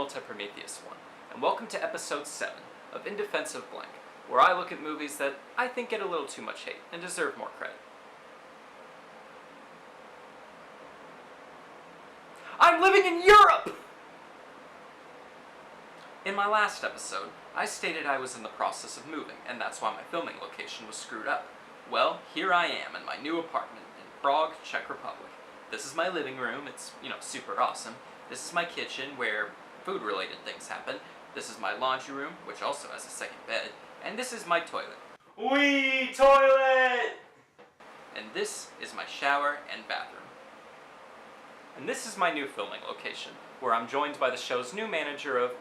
Prometheus 1, and welcome to episode 7 of In Defense of Blank, where I look at movies that I think get a little too much hate and deserve more credit. I'm living in Europe! In my last episode, I stated I was in the process of moving, and that's why my filming location was screwed up. Well, here I am in my new apartment in Prague, Czech Republic. This is my living room. It's, super awesome. This is my kitchen, where food-related things happen. This is my laundry room, which also has a second bed. And this is my toilet. Wee! Toilet! And this is my shower and bathroom. And this is my new filming location, where I'm joined by the show's new manager of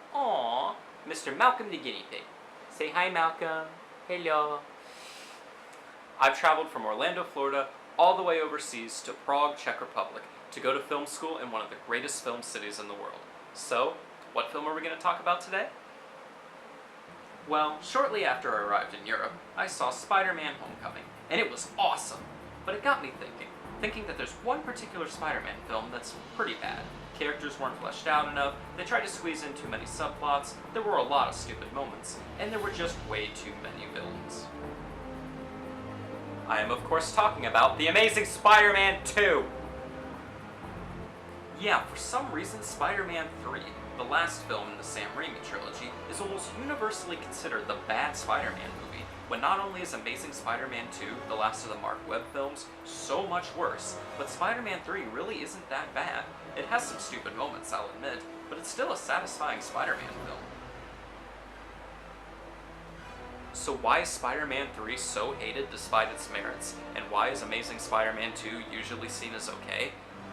Mr. Malcolm the Guinea Pig. Say hi, Malcolm. Hello. I've traveled from Orlando, Florida, all the way overseas to Prague, Czech Republic, to go to film school in one of the greatest film cities in the world. So, what film are we going to talk about today? Well, shortly after I arrived in Europe, I saw Spider-Man Homecoming, and it was awesome. But it got me thinking that there's one particular Spider-Man film that's pretty bad. Characters weren't fleshed out enough, they tried to squeeze in too many subplots, there were a lot of stupid moments, and there were just way too many villains. I am of course talking about The Amazing Spider-Man 2! Yeah, for some reason Spider-Man 3, the last film in the Sam Raimi trilogy, is almost universally considered the bad Spider-Man movie, when not only is Amazing Spider-Man 2, the last of the Mark Webb films, so much worse, but Spider-Man 3 really isn't that bad. It has some stupid moments, I'll admit, but it's still a satisfying Spider-Man film. So why is Spider-Man 3 so hated despite its merits, and why is Amazing Spider-Man 2 usually seen as okay?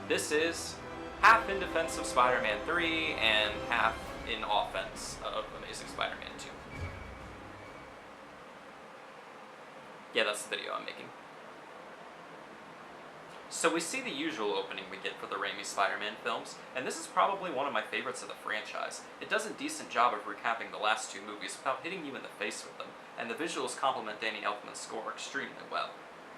This is half in defense of Spider-Man 3, and half in offense of Amazing Spider-Man 2. Yeah, that's the video I'm making. So we see the usual opening we get for the Raimi Spider-Man films, and this is probably one of my favorites of the franchise. It does a decent job of recapping the last two movies without hitting you in the face with them, and the visuals complement Danny Elfman's score extremely well.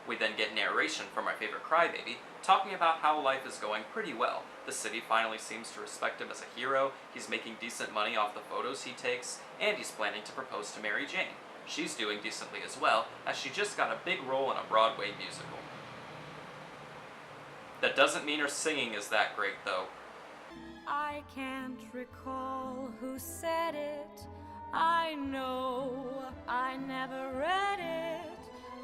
We then get narration from our favorite crybaby, talking about how life is going pretty well. The city finally seems to respect him as a hero, he's making decent money off the photos he takes, and he's planning to propose to Mary Jane. She's doing decently as well, as she just got a big role in a Broadway musical. That doesn't mean her singing is that great, though. I can't recall who said it. I know I never read it.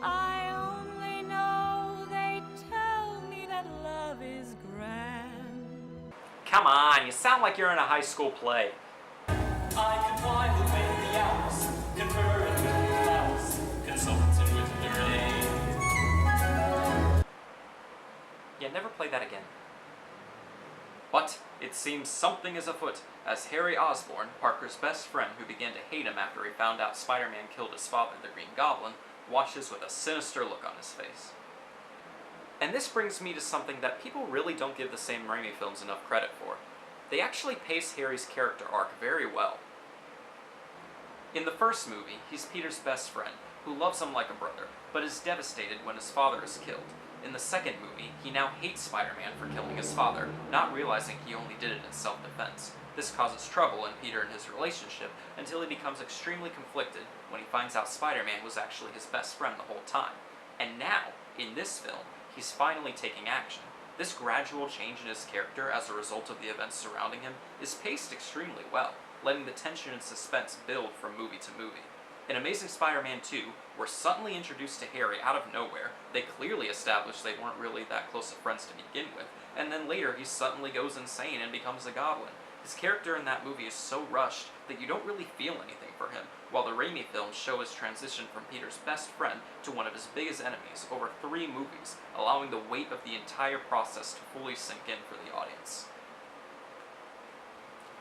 I only know they tell me that love is grand. Come on, you sound like you're in a high school play. I can fly within the hours, confer with the clouds, consultant with the rain. Yeah, never play that again. But it seems something is afoot, as Harry Osborn, Parker's best friend who began to hate him after he found out Spider-Man killed his father, the Green Goblin, watches with a sinister look on his face. And this brings me to something that people really don't give the Sam Raimi films enough credit for. They actually pace Harry's character arc very well. In the first movie, he's Peter's best friend, who loves him like a brother, but is devastated when his father is killed. In the second movie, he now hates Spider-Man for killing his father, not realizing he only did it in self-defense. This causes trouble in Peter and his relationship until he becomes extremely conflicted when he finds out Spider-Man was actually his best friend the whole time. And now, in this film, he's finally taking action. This gradual change in his character as a result of the events surrounding him is paced extremely well, letting the tension and suspense build from movie to movie. In Amazing Spider-Man 2, we're suddenly introduced to Harry out of nowhere. They clearly established they weren't really that close of friends to begin with, and then later he suddenly goes insane and becomes a goblin. His character in that movie is so rushed that you don't really feel anything for him, while the Raimi films show his transition from Peter's best friend to one of his biggest enemies over 3 movies, allowing the weight of the entire process to fully sink in for the audience.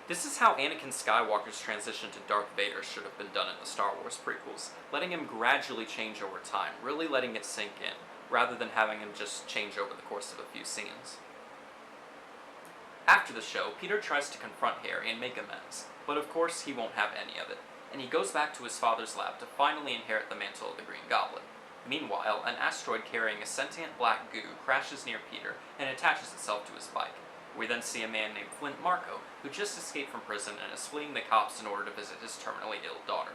This is how Anakin Skywalker's transition to Darth Vader should have been done in the Star Wars prequels, letting him gradually change over time, really letting it sink in, rather than having him just change over the course of a few scenes. After the show, Peter tries to confront Harry and make amends, but of course he won't have any of it, and he goes back to his father's lab to finally inherit the mantle of the Green Goblin. Meanwhile, an asteroid carrying a sentient black goo crashes near Peter and attaches itself to his bike. We then see a man named Flint Marco, who just escaped from prison and is fleeing the cops in order to visit his terminally ill daughter.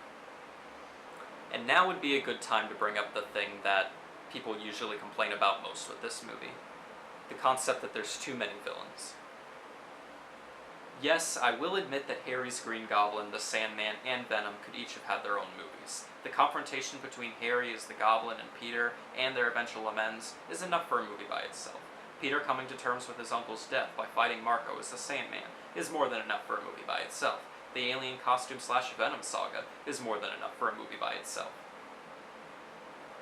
And now would be a good time to bring up the thing that people usually complain about most with this movie. The concept that there's too many villains. Yes, I will admit that Harry's Green Goblin, the Sandman, and Venom could each have had their own movies. The confrontation between Harry as the Goblin and Peter, and their eventual amends, is enough for a movie by itself. Peter coming to terms with his uncle's death by fighting Marco as the Sandman is more than enough for a movie by itself. The alien costume / Venom saga is more than enough for a movie by itself.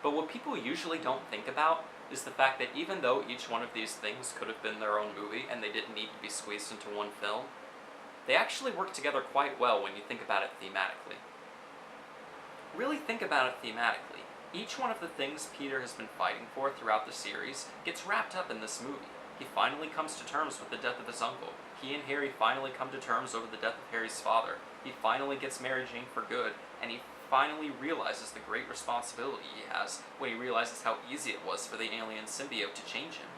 But what people usually don't think about is the fact that even though each one of these things could have been their own movie and they didn't need to be squeezed into one film, they actually work together quite well when you think about it thematically. Really think about it thematically. Each one of the things Peter has been fighting for throughout the series gets wrapped up in this movie. He finally comes to terms with the death of his uncle. He and Harry finally come to terms over the death of Harry's father. He finally gets Mary Jane for good, and he finally realizes the great responsibility he has when he realizes how easy it was for the alien symbiote to change him.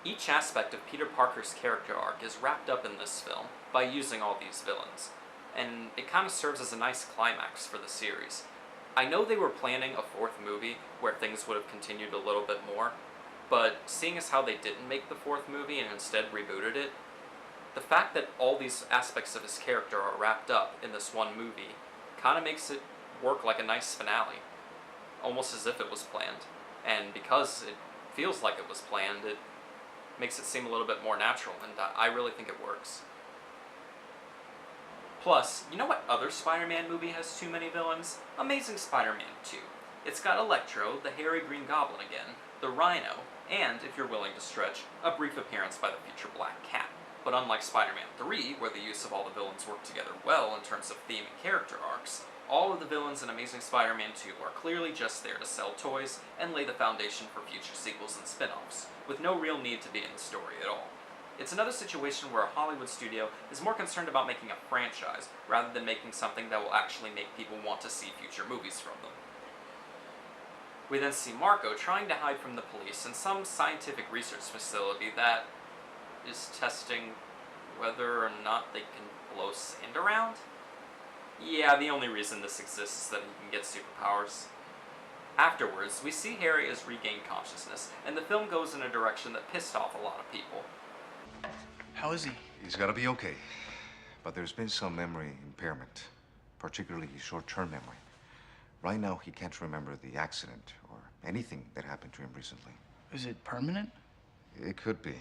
Each aspect of Peter Parker's character arc is wrapped up in this film by using all these villains, and it kind of serves as a nice climax for the series. I know they were planning a fourth movie where things would have continued a little bit more, but seeing as how they didn't make the fourth movie and instead rebooted it, the fact that all these aspects of his character are wrapped up in this one movie kind of makes it work like a nice finale, almost as if it was planned. And because it feels like it was planned, it makes it seem a little bit more natural, and I really think it works. Plus, you know what other Spider-Man movie has too many villains? Amazing Spider-Man 2. It's got Electro, the hairy Green Goblin again, the Rhino, and, if you're willing to stretch, a brief appearance by the future Black Cat. But unlike Spider-Man 3, where the use of all the villains work together well in terms of theme and character arcs, all of the villains in Amazing Spider-Man 2 are clearly just there to sell toys and lay the foundation for future sequels and spin-offs, with no real need to be in the story at all. It's another situation where a Hollywood studio is more concerned about making a franchise rather than making something that will actually make people want to see future movies from them. We then see Marco trying to hide from the police in some scientific research facility that is testing whether or not they can blow sand around? Yeah, the only reason this exists is that he can get superpowers. Afterwards, we see Harry has regained consciousness, and the film goes in a direction that pissed off a lot of people. How is he? He's gotta be okay. But there's been some memory impairment, particularly short-term memory. Right now, he can't remember the accident or anything that happened to him recently. Is it permanent? It could be.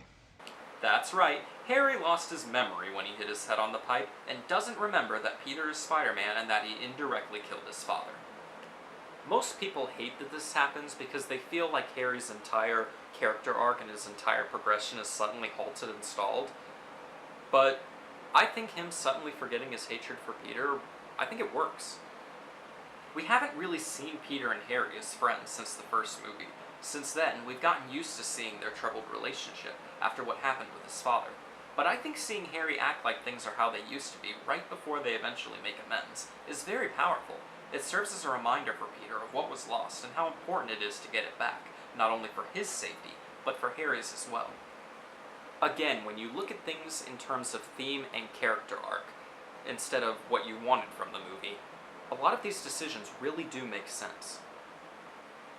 That's right, Harry lost his memory when he hit his head on the pipe and doesn't remember that Peter is Spider-Man and that he indirectly killed his father. Most people hate that this happens because they feel like Harry's entire character arc and his entire progression is suddenly halted and stalled. But I think him suddenly forgetting his hatred for Peter, I think it works. We haven't really seen Peter and Harry as friends since the first movie. Since then, we've gotten used to seeing their troubled relationship after what happened with his father. But I think seeing Harry act like things are how they used to be right before they eventually make amends is very powerful. It serves as a reminder for Peter of what was lost and how important it is to get it back, not only for his safety, but for Harry's as well. Again, when you look at things in terms of theme and character arc, instead of what you wanted from the movie, a lot of these decisions really do make sense.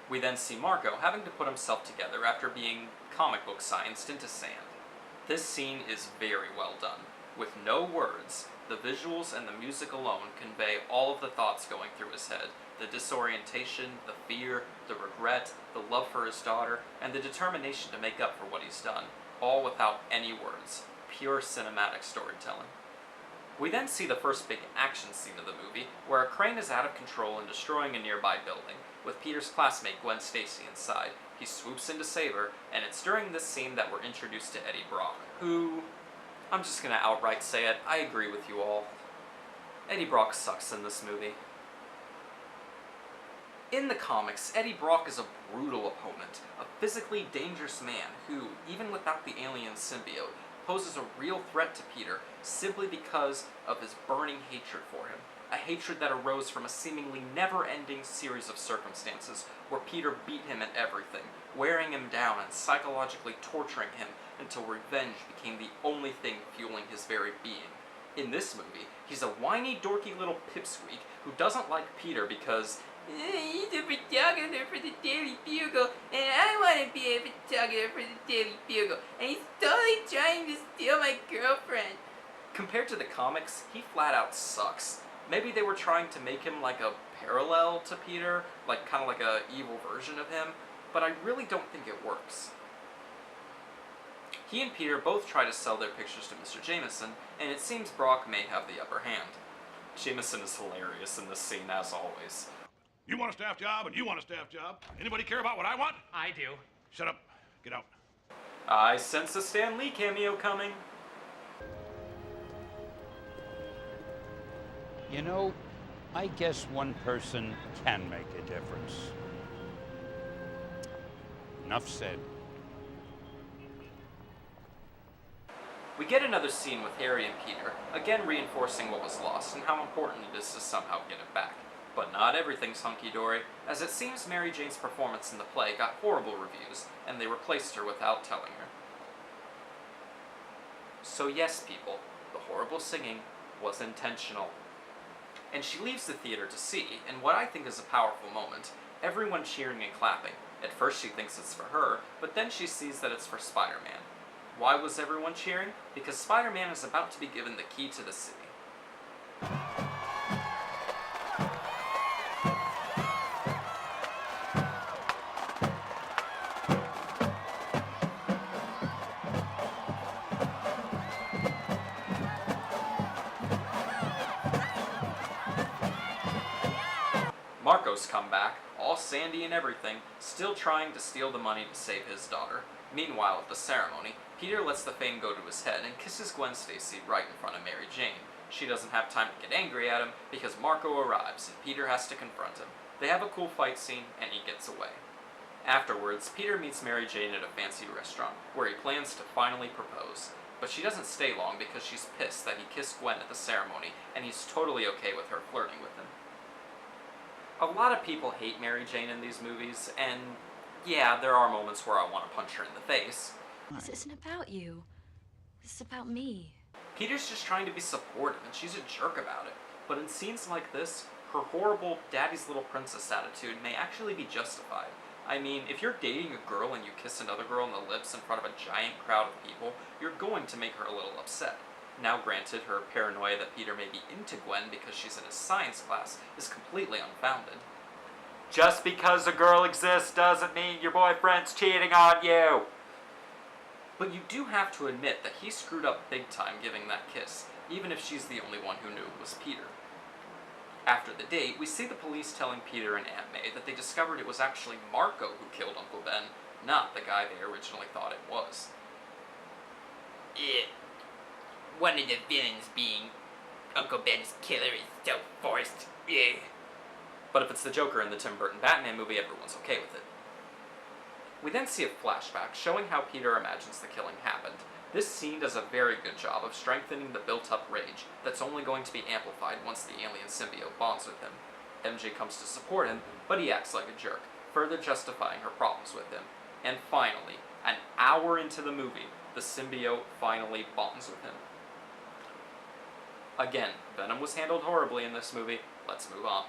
We then see Marco having to put himself together after being comic book scienced into sand. This scene is very well done. With no words, the visuals and the music alone convey all of the thoughts going through his head. The disorientation, the fear, the regret, the love for his daughter, and the determination to make up for what he's done, all without any words. Pure cinematic storytelling. We then see the first big action scene of the movie, where a crane is out of control and destroying a nearby building, with Peter's classmate Gwen Stacy inside. He swoops in to save her, and it's during this scene that we're introduced to Eddie Brock, who, I'm just gonna outright say it, I agree with you all. Eddie Brock sucks in this movie. In the comics, Eddie Brock is a brutal opponent, a physically dangerous man who, even without the alien symbiote, poses a real threat to Peter simply because of his burning hatred for him. A hatred that arose from a seemingly never-ending series of circumstances where Peter beat him at everything, wearing him down and psychologically torturing him until revenge became the only thing fueling his very being. In this movie, he's a whiny, dorky little pipsqueak who doesn't like Peter because he's a photographer for the Daily Bugle, and I want to be a photographer for the Daily Bugle, and he's totally trying to steal my girlfriend. Compared to the comics, he flat out sucks. Maybe they were trying to make him like a parallel to Peter, like kind of like a evil version of him, but I really don't think it works. He and Peter both try to sell their pictures to Mr. Jameson, and it seems Brock may have the upper hand. Jameson is hilarious in this scene, as always. You want a staff job, and you want a staff job. Anybody care about what I want? I do. Shut up. Get out. I sense a Stan Lee cameo coming. You know, I guess one person can make a difference. Enough said. We get another scene with Harry and Peter, again reinforcing what was lost and how important it is to somehow get it back. But not everything's hunky-dory, as it seems Mary Jane's performance in the play got horrible reviews, and they replaced her without telling her. So yes, people, the horrible singing was intentional. And she leaves the theater to see, in what I think is a powerful moment, everyone cheering and clapping. At first she thinks it's for her, but then she sees that it's for Spider-Man. Why was everyone cheering? Because Spider-Man is about to be given the key to the city. Marco's come back, all sandy and everything, still trying to steal the money to save his daughter. Meanwhile, at the ceremony, Peter lets the fame go to his head and kisses Gwen Stacy right in front of Mary Jane. She doesn't have time to get angry at him because Marco arrives and Peter has to confront him. They have a cool fight scene and he gets away. Afterwards, Peter meets Mary Jane at a fancy restaurant where he plans to finally propose. But she doesn't stay long because she's pissed that he kissed Gwen at the ceremony and he's totally okay with her flirting with him. A lot of people hate Mary Jane in these movies, and yeah, there are moments where I want to punch her in the face. This isn't about you. This is about me. Peter's just trying to be supportive, and she's a jerk about it. But in scenes like this, her horrible daddy's little princess attitude may actually be justified. I mean, if you're dating a girl and you kiss another girl on the lips in front of a giant crowd of people, you're going to make her a little upset. Now granted, her paranoia that Peter may be into Gwen because she's in his science class is completely unfounded. Just because a girl exists doesn't mean your boyfriend's cheating on you! But you do have to admit that he screwed up big time giving that kiss, even if she's the only one who knew it was Peter. After the date, we see the police telling Peter and Aunt May that they discovered it was actually Marco who killed Uncle Ben, not the guy they originally thought it was. One of the villains being Uncle Ben's killer is so forced. Yeah. But if it's the Joker in the Tim Burton Batman movie, everyone's okay with it. We then see a flashback showing how Peter imagines the killing happened. This scene does a very good job of strengthening the built-up rage that's only going to be amplified once the alien symbiote bonds with him. MJ comes to support him, but he acts like a jerk, further justifying her problems with him. And finally, an hour into the movie, the symbiote finally bonds with him. Again, Venom was handled horribly in this movie. Let's move on.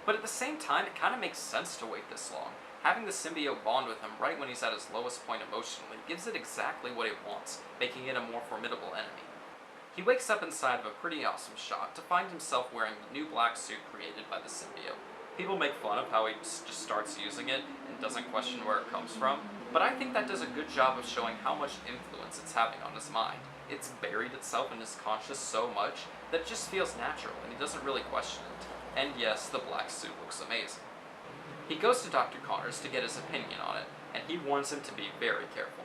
But at the same time, it kind of makes sense to wait this long. Having the symbiote bond with him right when he's at his lowest point emotionally gives it exactly what it wants, making it a more formidable enemy. He wakes up inside of a pretty awesome shot to find himself wearing the new black suit created by the symbiote. People make fun of how he just starts using it and doesn't question where it comes from, but I think that does a good job of showing how much influence it's having on his mind. It's buried itself in his conscious so much that it just feels natural and he doesn't really question it. And yes, the black suit looks amazing. He goes to Dr. Connors to get his opinion on it, and he warns him to be very careful.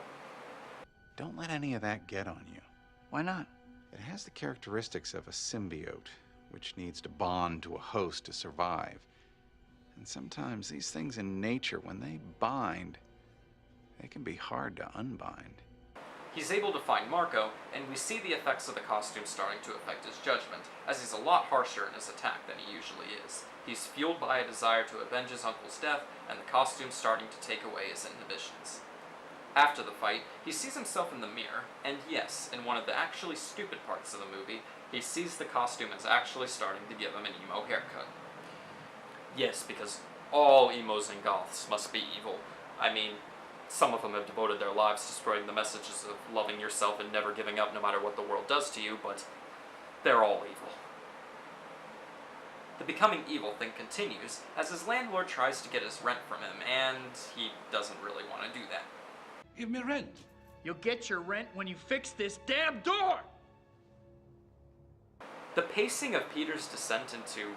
Don't let any of that get on you. Why not? It has the characteristics of a symbiote, which needs to bond to a host to survive. And sometimes these things in nature, when they bind, they can be hard to unbind. He's able to find Marco, and we see the effects of the costume starting to affect his judgment, as he's a lot harsher in his attack than he usually is. He's fueled by a desire to avenge his uncle's death, and the costume's starting to take away his inhibitions. After the fight, he sees himself in the mirror, and yes, in one of the actually stupid parts of the movie, he sees the costume as actually starting to give him an emo haircut. Yes, because all emos and goths must be evil. I mean, some of them have devoted their lives to spreading the messages of loving yourself and never giving up no matter what the world does to you, but they're all evil. The becoming evil thing continues as his landlord tries to get his rent from him, and he doesn't really want to do that. Give me rent. You'll get your rent when you fix this damn door! The pacing of Peter's descent into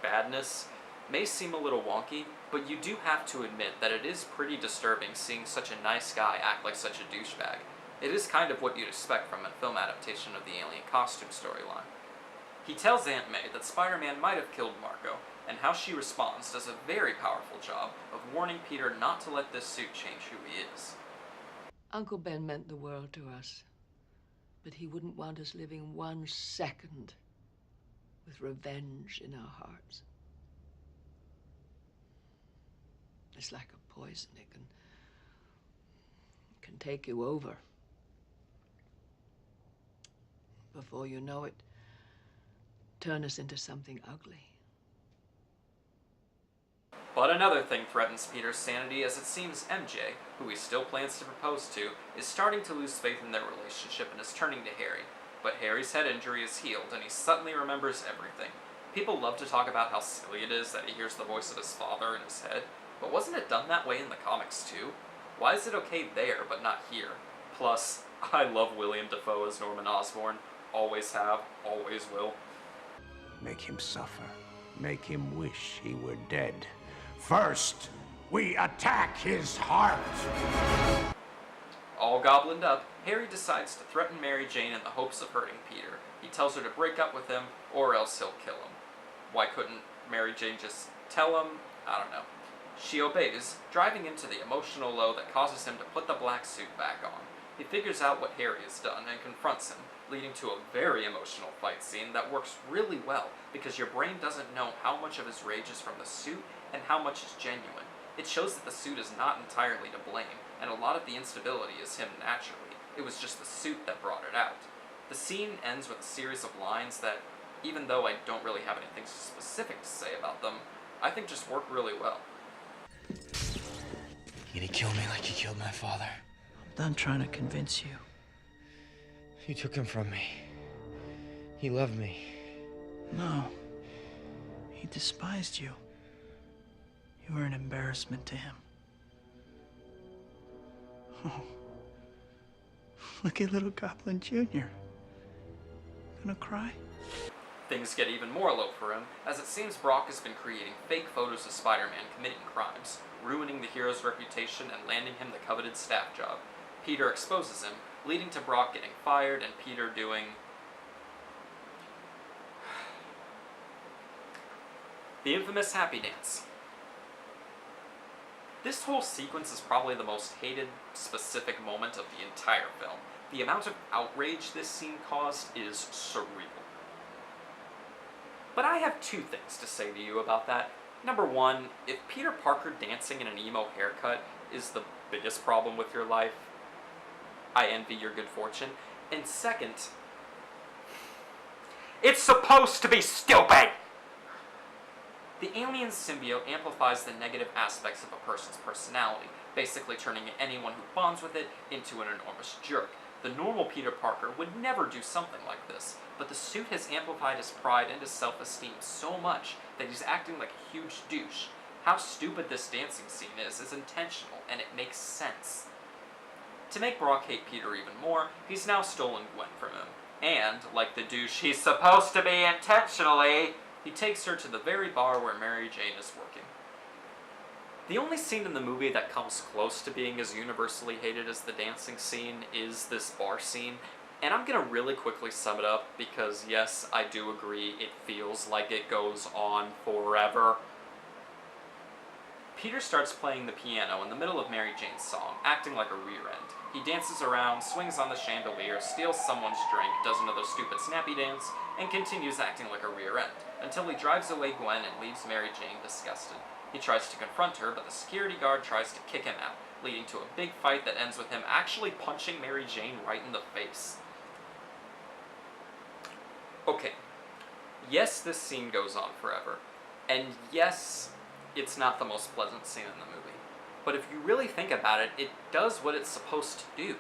badness may seem a little wonky, but you do have to admit that it is pretty disturbing seeing such a nice guy act like such a douchebag. It is kind of what you'd expect from a film adaptation of the alien costume storyline. He tells Aunt May that Spider-Man might have killed Marco, and how she responds does a very powerful job of warning Peter not to let this suit change who he is. Uncle Ben meant the world to us, but he wouldn't want us living 1 second with revenge in our hearts. It's like a poison. It can take you over. Before you know it, turn us into something ugly. But another thing threatens Peter's sanity, as it seems MJ, who he still plans to propose to, is starting to lose faith in their relationship and is turning to Harry. But Harry's head injury is healed, and he suddenly remembers everything. People love to talk about how silly it is that he hears the voice of his father in his head, but wasn't it done that way in the comics too? Why is it okay there, but not here? Plus, I love William Dafoe as Norman Osborn. Always have, always will. Make him suffer. Make him wish he were dead. First, we attack his heart! All goblined up, Harry decides to threaten Mary Jane in the hopes of hurting Peter. He tells her to break up with him, or else he'll kill him. Why couldn't Mary Jane just tell him? I don't know. She obeys, driving into the emotional low that causes him to put the black suit back on. He figures out what Harry has done and confronts him, leading to a very emotional fight scene that works really well because your brain doesn't know how much of his rage is from the suit and how much is genuine. It shows that the suit is not entirely to blame, and a lot of the instability is him naturally. It was just the suit that brought it out. The scene ends with a series of lines that, even though I don't really have anything specific to say about them, I think just work really well. You gonna kill me like you killed my father? I'm done trying to convince you. You took him from me. He loved me. No. He despised you. You were an embarrassment to him. Oh. Look at little Goblin Jr. Gonna cry? Things get even more low for him, as it seems Brock has been creating fake photos of Spider-Man committing crimes, ruining the hero's reputation and landing him the coveted staff job. Peter exposes him, leading to Brock getting fired and Peter doing... the infamous happy dance. This whole sequence is probably the most hated specific moment of the entire film. The amount of outrage this scene caused is surreal. But I have 2 things to say to you about that. Number 1, if Peter Parker dancing in an emo haircut is the biggest problem with your life, I envy your good fortune. And second, it's supposed to be stupid! The alien symbiote amplifies the negative aspects of a person's personality, basically turning anyone who bonds with it into an enormous jerk. The normal Peter Parker would never do something like this, but the suit has amplified his pride and his self-esteem so much that he's acting like a huge douche. How stupid this dancing scene is intentional, and it makes sense. To make Brock hate Peter even more, he's now stolen Gwen from him. And, like the douche he's supposed to be intentionally, he takes her to the very bar where Mary Jane is working. The only scene in the movie that comes close to being as universally hated as the dancing scene is this bar scene, and I'm gonna really quickly sum it up because yes, I do agree it feels like it goes on forever. Peter starts playing the piano in the middle of Mary Jane's song, acting like a rear end. He dances around, swings on the chandelier, steals someone's drink, does another stupid snappy dance, and continues acting like a rear end, until he drives away Gwen and leaves Mary Jane disgusted. He tries to confront her, but the security guard tries to kick him out, leading to a big fight that ends with him actually punching Mary Jane right in the face. Okay, yes, this scene goes on forever, and yes, it's not the most pleasant scene in the movie. But if you really think about it, it does what it's supposed to do.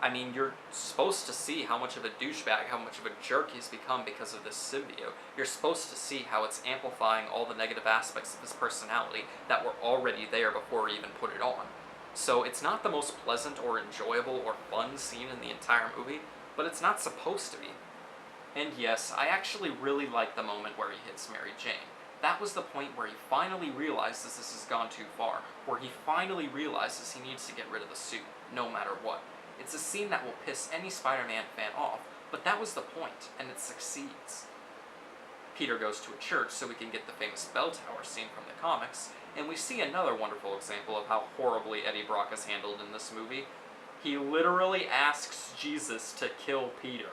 I mean, you're supposed to see how much of a douchebag, how much of a jerk he's become because of this symbiote. You're supposed to see how it's amplifying all the negative aspects of his personality that were already there before he even put it on. So it's not the most pleasant or enjoyable or fun scene in the entire movie, but it's not supposed to be. And yes, I actually really like the moment where he hits Mary Jane. That was the point where he finally realizes this has gone too far, where he finally realizes he needs to get rid of the suit, no matter what. It's a scene that will piss any Spider-Man fan off, but that was the point, and it succeeds. Peter goes to a church so we can get the famous bell tower scene from the comics, and we see another wonderful example of how horribly Eddie Brock is handled in this movie. He literally asks Jesus to kill Peter.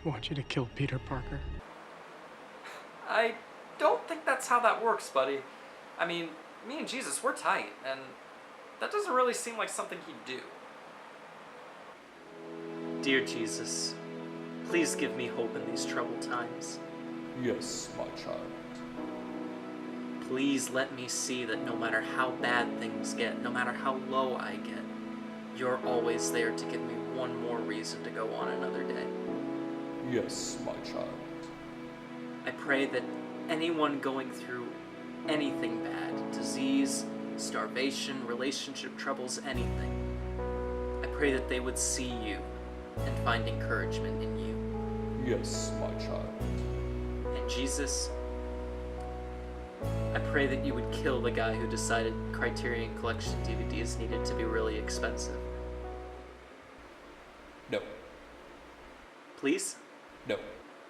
I want you to kill Peter Parker. I don't think that's how that works, buddy. I mean, me and Jesus, we're tight, and that doesn't really seem like something he'd do. Dear Jesus, please give me hope in these troubled times. Yes, my child. Please let me see that no matter how bad things get, no matter how low I get, you're always there to give me one more reason to go on another day. Yes, my child. I pray that anyone going through anything bad, disease, starvation, relationship troubles, anything, I pray that they would see you and find encouragement in you. Yes, my child. And Jesus, I pray that you would kill the guy who decided Criterion Collection DVDs needed to be really expensive. No. Please? No.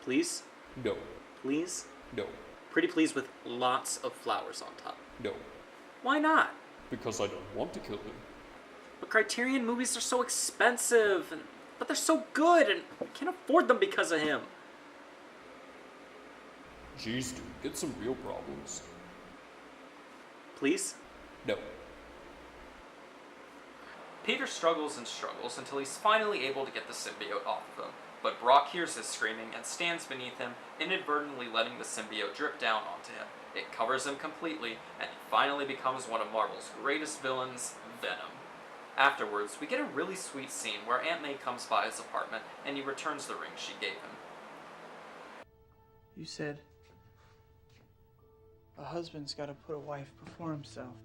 Please? No. Please? No. Pretty please with lots of flowers on top. No. Why not? Because I don't want to kill him. But Criterion movies are so expensive, but they're so good, and I can't afford them because of him. Jeez, dude, get some real problems. Please? No. Peter struggles and struggles until he's finally able to get the symbiote off of him, but Brock hears his screaming and stands beneath him, inadvertently letting the symbiote drip down onto him. It covers him completely, and he finally becomes one of Marvel's greatest villains, Venom. Afterwards, we get a really sweet scene where Aunt May comes by his apartment and he returns the ring she gave him. You said a husband's got to put a wife before himself.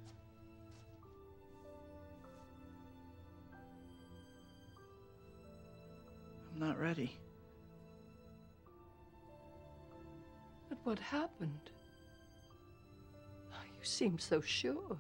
I'm not ready. But what happened? Oh, you seem so sure.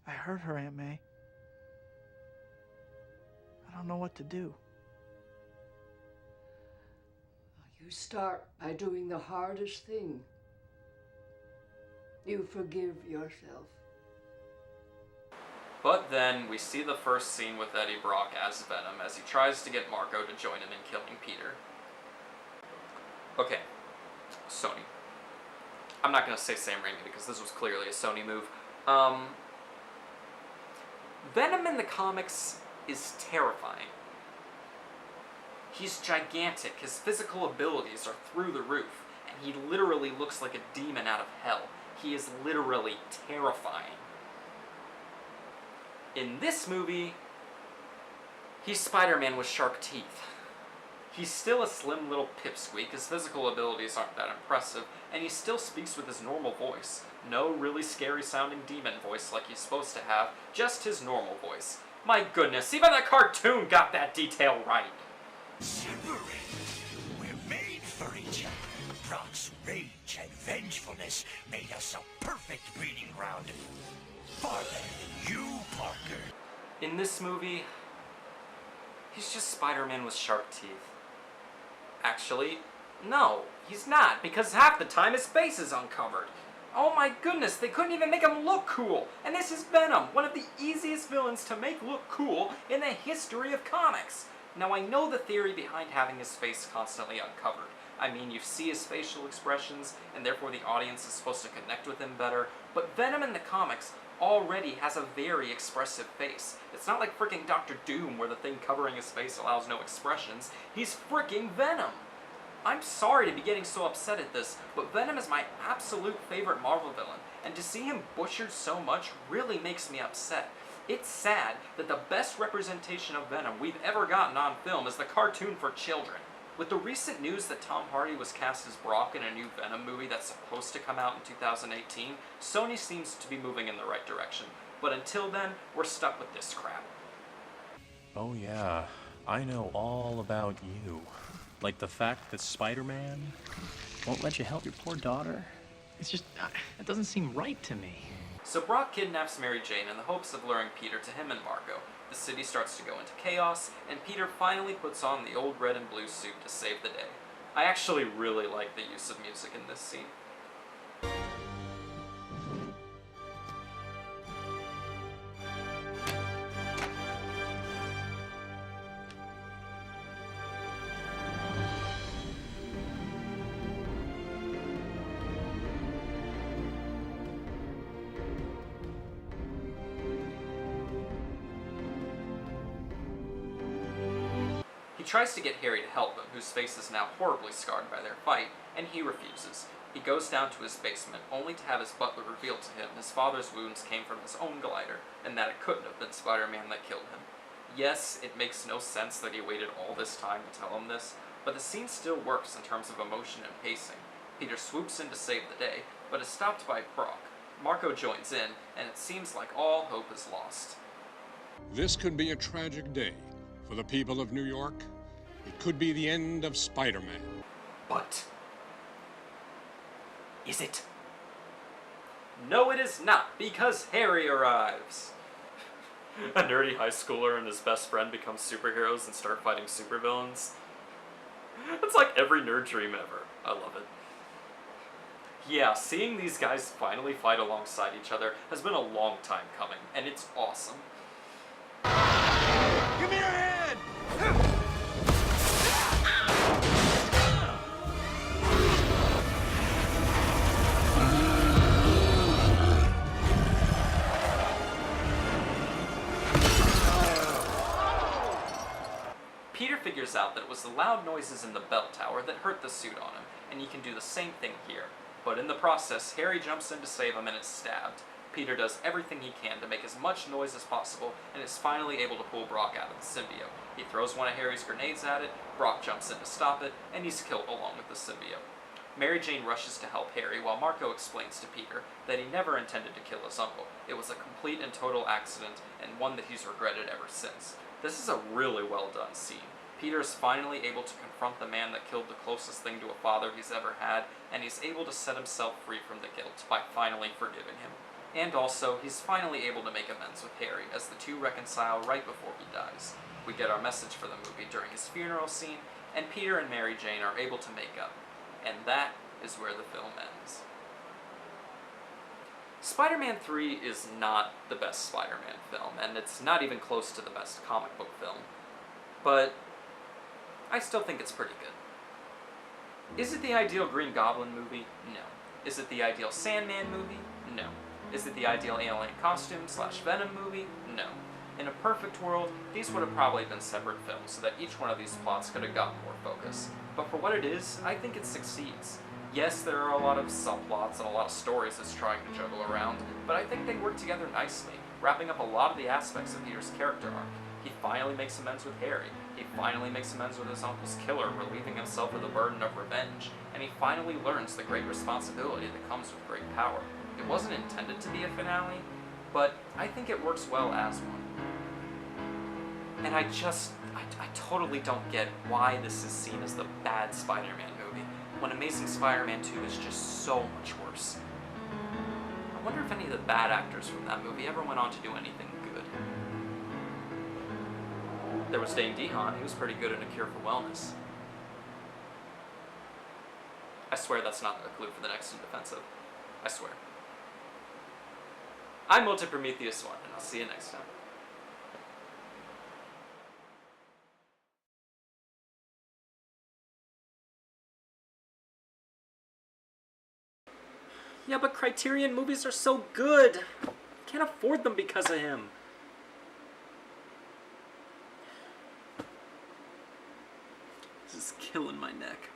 I heard her, Aunt May. I don't know what to do. You start by doing the hardest thing. You forgive yourself. But then, we see the first scene with Eddie Brock as Venom as he tries to get Margot to join him in killing Peter. Okay, Sony. I'm not going to say Sam Raimi because this was clearly a Sony move. Venom in the comics is terrifying. He's gigantic, his physical abilities are through the roof, and he literally looks like a demon out of hell. He is literally terrifying. In this movie, he's Spider-Man with shark teeth. He's still a slim little pipsqueak, his physical abilities aren't that impressive, and he still speaks with his normal voice. No really scary sounding demon voice like he's supposed to have, just his normal voice. My goodness, even the cartoon got that detail right! Separate. gotcha. Brock's rage and vengefulness made us a perfect breeding ground. Farther than you, Parker. In this movie, he's just Spider-Man with sharp teeth. Actually, no, he's not, because half the time his face is uncovered. Oh my goodness, they couldn't even make him look cool! And this is Venom, one of the easiest villains to make look cool in the history of comics! Now I know the theory behind having his face constantly uncovered. I mean, you see his facial expressions, and therefore the audience is supposed to connect with him better, but Venom in the comics already has a very expressive face. It's not like freaking Dr. Doom, where the thing covering his face allows no expressions. He's freaking Venom! I'm sorry to be getting so upset at this, but Venom is my absolute favorite Marvel villain, and to see him butchered so much really makes me upset. It's sad that the best representation of Venom we've ever gotten on film is the cartoon for children. With the recent news that Tom Hardy was cast as Brock in a new Venom movie that's supposed to come out in 2018, Sony seems to be moving in the right direction. But until then, we're stuck with this crap. Oh yeah, I know all about you. Like the fact that Spider-Man won't let you help your poor daughter? It's just, it doesn't seem right to me. So Brock kidnaps Mary Jane in the hopes of luring Peter to him and Margot. The city starts to go into chaos, and Peter finally puts on the old red and blue suit to save the day. I actually really like the use of music in this scene. He tries to get Harry to help him, whose face is now horribly scarred by their fight, and he refuses. He goes down to his basement, only to have his butler reveal to him his father's wounds came from his own glider, and that it couldn't have been Spider-Man that killed him. Yes, it makes no sense that he waited all this time to tell him this, but the scene still works in terms of emotion and pacing. Peter swoops in to save the day, but is stopped by Brock. Marco joins in, and it seems like all hope is lost. This could be a tragic day for the people of New York. It could be the end of Spider-Man. But is it? No, it is not, because Harry arrives. A nerdy high schooler and his best friend become superheroes and start fighting supervillains. It's like every nerd dream ever. I love it. Yeah, seeing these guys finally fight alongside each other has been a long time coming, and it's awesome. Give me your hand! Peter figures out that it was the loud noises in the bell tower that hurt the suit on him, and he can do the same thing here. But in the process, Harry jumps in to save him and is stabbed. Peter does everything he can to make as much noise as possible, and is finally able to pull Brock out of the symbiote. He throws one of Harry's grenades at it, Brock jumps in to stop it, and he's killed along with the symbiote. Mary Jane rushes to help Harry, while Marco explains to Peter that he never intended to kill his uncle. It was a complete and total accident, and one that he's regretted ever since. This is a really well done scene. Peter is finally able to confront the man that killed the closest thing to a father he's ever had, and he's able to set himself free from the guilt by finally forgiving him. And also, he's finally able to make amends with Harry, as the two reconcile right before he dies. We get our message for the movie during his funeral scene, and Peter and Mary Jane are able to make up. And that is where the film ends. Spider-Man 3 is not the best Spider-Man film, and it's not even close to the best comic book film. But I still think it's pretty good. Is it the ideal Green Goblin movie? No. Is it the ideal Sandman movie? No. Is it the ideal alien costume / Venom movie? No. In a perfect world, these would have probably been separate films so that each one of these plots could have gotten more focus. But for what it is, I think it succeeds. Yes, there are a lot of subplots and a lot of stories it's trying to juggle around, but I think they work together nicely, wrapping up a lot of the aspects of Peter's character arc. He finally makes amends with Harry. He finally makes amends with his uncle's killer, relieving himself of the burden of revenge. And he finally learns the great responsibility that comes with great power. It wasn't intended to be a finale, but I think it works well as one. And I totally don't get why this is seen as the bad Spider-Man movie. when Amazing Spider-Man 2 is just so much worse. I wonder if any of the bad actors from that movie ever went on to do anything good. There was Dane DeHaan, he was pretty good in A Cure for Wellness. I swear that's not a clue for the next Indefensive. I swear. I'm Multi-Prometheus 1, and I'll see you next time. Yeah, but Criterion movies are so good! Can't afford them because of him. This is killing my neck.